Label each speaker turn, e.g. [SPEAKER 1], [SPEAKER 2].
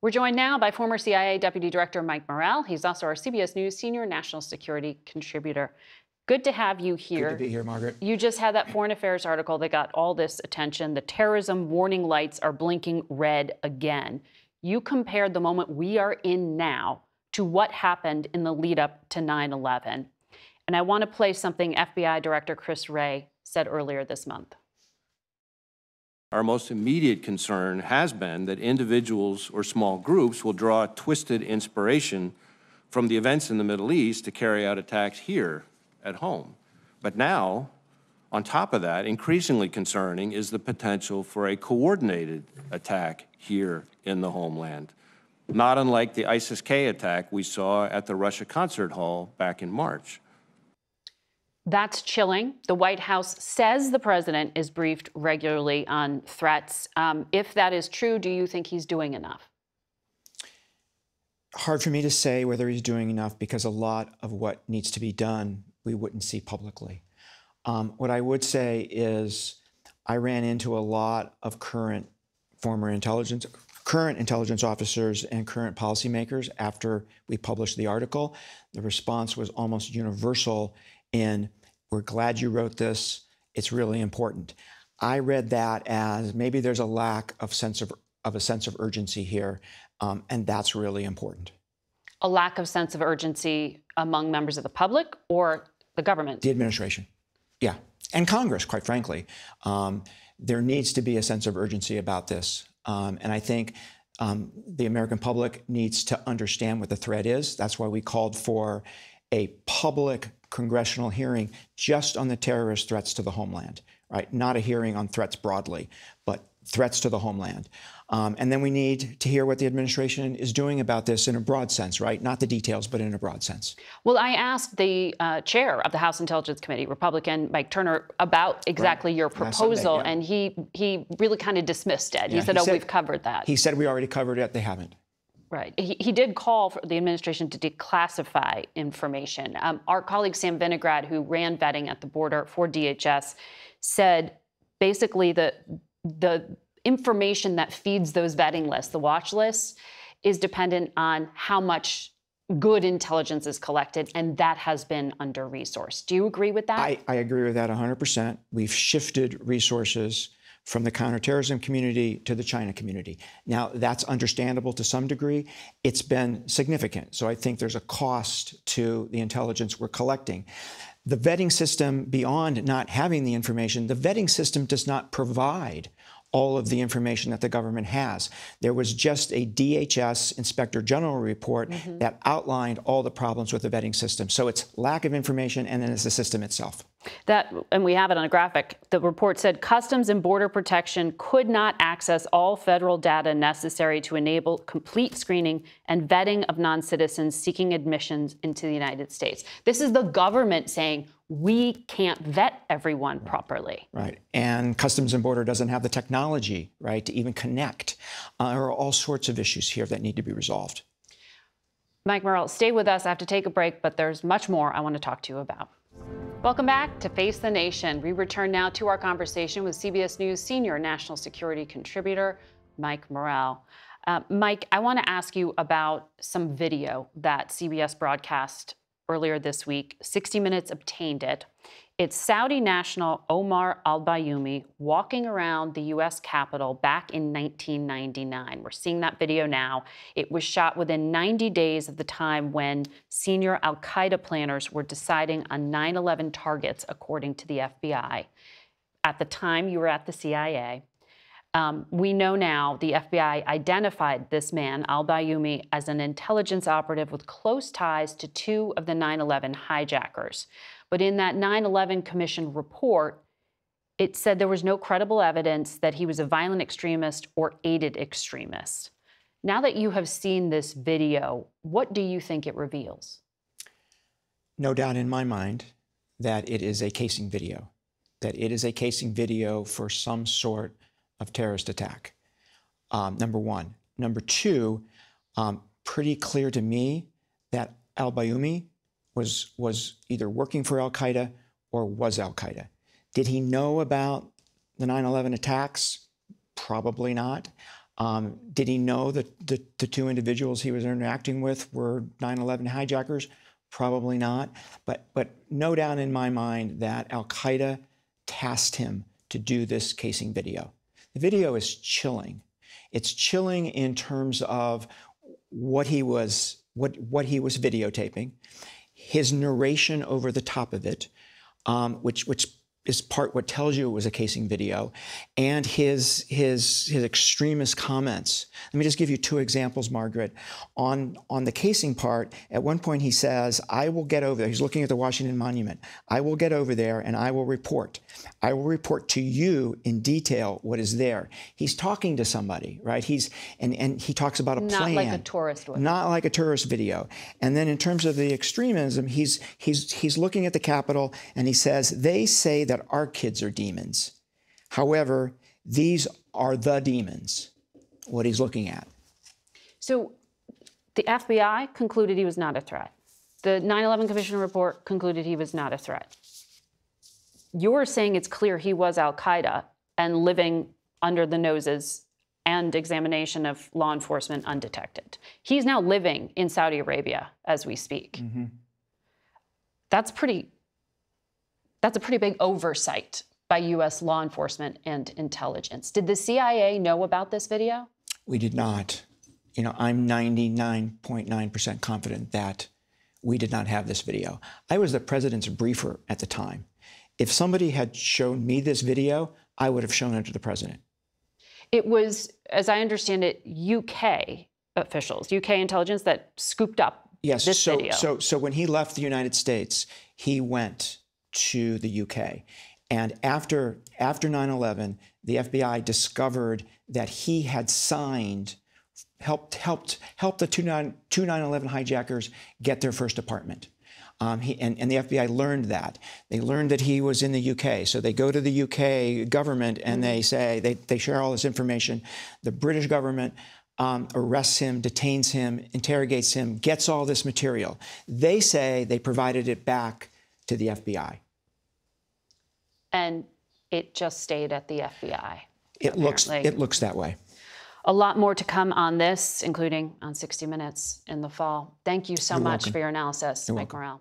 [SPEAKER 1] We're joined now by former CIA Deputy Director Mike Morell. He's also our CBS News senior national security contributor. Good to have you here.
[SPEAKER 2] Good to be here, Margaret.
[SPEAKER 1] You just had that Foreign Affairs article that got all this attention. The terrorism warning lights are blinking red again. You compared the moment we are in now to what happened in the lead up to 9/11. And I want to play something FBI Director Chris Wray said earlier this month.
[SPEAKER 3] Our most immediate concern has been that individuals or small groups will draw twisted inspiration from the events in the Middle East to carry out attacks here at home. But now, on top of that, increasingly concerning is the potential for a coordinated attack here in the homeland, not unlike the ISIS-K attack we saw at the Russia Concert Hall back in March.
[SPEAKER 1] That's chilling. The White House says the president is briefed regularly on threats. If that is true, do you think he's doing enough?
[SPEAKER 2] Hard for me to say whether he's doing enough because a lot of what needs to be done we wouldn't see publicly. What I would say is I ran into a lot of current intelligence officers and current policymakers after we published the article. The response was almost universal in, we're glad you wrote this, it's really important. I read that as maybe there's a lack of a sense of urgency here, and that's really important.
[SPEAKER 1] A lack of sense of urgency among members of the public or the government?
[SPEAKER 2] The administration, yeah, and Congress, quite frankly. There needs to be a sense of urgency about this, and I think the American public needs to understand what the threat is. That's why we called for a public congressional hearing just on the terrorist threats to the homeland, right? Not a hearing on threats broadly, but threats to the homeland. And then we need to hear what the administration is doing about this in a broad sense, right? Not the details, but in a broad sense.
[SPEAKER 1] Well, I asked the chair of the House Intelligence Committee, Republican Mike Turner, about exactly your proposal,
[SPEAKER 2] Sunday, yeah.
[SPEAKER 1] And he really kind of dismissed it. He said, we've covered that.
[SPEAKER 2] He said we already covered it. They haven't.
[SPEAKER 1] Right. He did call for the administration to declassify information. Our colleague Sam Vinograd, who ran vetting at the border for DHS, said basically the information that feeds those vetting lists, the watch lists, is dependent on how much good intelligence is collected, and that has been under-resourced. Do you agree with that?
[SPEAKER 2] I agree with that 100%. We've shifted resources from the counterterrorism community to the China community. Now, that's understandable to some degree. It's been significant. So I think there's a cost to the intelligence we're collecting. The vetting system, beyond not having the information, the vetting system does not provide all of the information that the government has. There was just a DHS Inspector General report that outlined all the problems with the vetting system. So it's lack of information, and then it's the system itself.
[SPEAKER 1] And we have it on a graphic. The report said Customs and Border Protection could not access all federal data necessary to enable complete screening and vetting of non-citizens seeking admissions into the United States. This is the government saying we can't vet everyone properly.
[SPEAKER 2] Right. And Customs and Border doesn't have the technology, right, to even connect. There are all sorts of issues here that need to be resolved.
[SPEAKER 1] Mike Morell, stay with us. I have to take a break, but there's much more I want to talk to you about. Welcome back to Face the Nation. We return now to our conversation with CBS News senior national security contributor, Mike Morell. Mike, I want to ask you about some video that CBS broadcast earlier this week. 60 Minutes obtained it. It's Saudi national Omar al-Bayoumi walking around the U.S. Capitol back in 1999. We're seeing that video now. It was shot within 90 days of the time when senior al-Qaeda planners were deciding on 9/11 targets, according to the FBI. At the time, you were at the CIA. We know now the FBI identified this man, al-Bayoumi, as an intelligence operative with close ties to two of the 9/11 hijackers. But in that 9/11 Commission report, it said there was no credible evidence that he was a violent extremist or aided extremist. Now that you have seen this video, what do you think it reveals?
[SPEAKER 2] No doubt in my mind that it is a casing video, that it is a casing video for some sort of terrorist attack, number one. Number two, pretty clear to me that al-Bayoumi was either working for al-Qaeda or was al-Qaeda. Did he know about the 9/11 attacks? Probably not. Did he know that the two individuals he was interacting with were 9/11 hijackers? Probably not. But no doubt in my mind that Al-Qaeda tasked him to do this casing video. The video is chilling. It's chilling in terms of what he was videotaping, his narration over the top of it, which is part what tells you it was a casing video, and his extremist comments. Let me just give you two examples, Margaret. On the casing part, at one point he says, I will get over there. He's looking at the Washington Monument. I will get over there and I will report. I will report to you in detail what is there. He's talking to somebody, right? And he talks about a plan.
[SPEAKER 1] Not like a tourist would.
[SPEAKER 2] Not like a tourist video. And then in terms of the extremism, he's looking at the Capitol and he says, they say that our kids are demons. However, these are the demons, what he's looking at.
[SPEAKER 1] So the FBI concluded he was not a threat. The 9/11 Commission report concluded he was not a threat. You're saying it's clear he was Al-Qaeda and living under the noses and examination of law enforcement undetected. He's now living in Saudi Arabia as we speak. Mm-hmm. That's a pretty big oversight by U.S. law enforcement and intelligence. Did the CIA know about this video?
[SPEAKER 2] We did not. You know, I'm 99.9% confident that we did not have this video. I was the president's briefer at the time. If somebody had shown me this video, I would have shown it to the president.
[SPEAKER 1] It was, as I understand it, UK officials, UK intelligence that scooped up this video.
[SPEAKER 2] So when he left the United States, he went to the UK. And after 9/11, the FBI discovered that he had signed, helped the two 9/11 hijackers get their first apartment. And the FBI learned that. They learned that he was in the UK. So they go to the UK government and they say, they share all this information. The British government arrests him, detains him, interrogates him, gets all this material. They say they provided it back to the FBI.
[SPEAKER 1] And it just stayed at the FBI.
[SPEAKER 2] It looks that way.
[SPEAKER 1] A lot more to come on this, including on 60 Minutes in the fall. Thank you so much for your analysis, Mike Morell.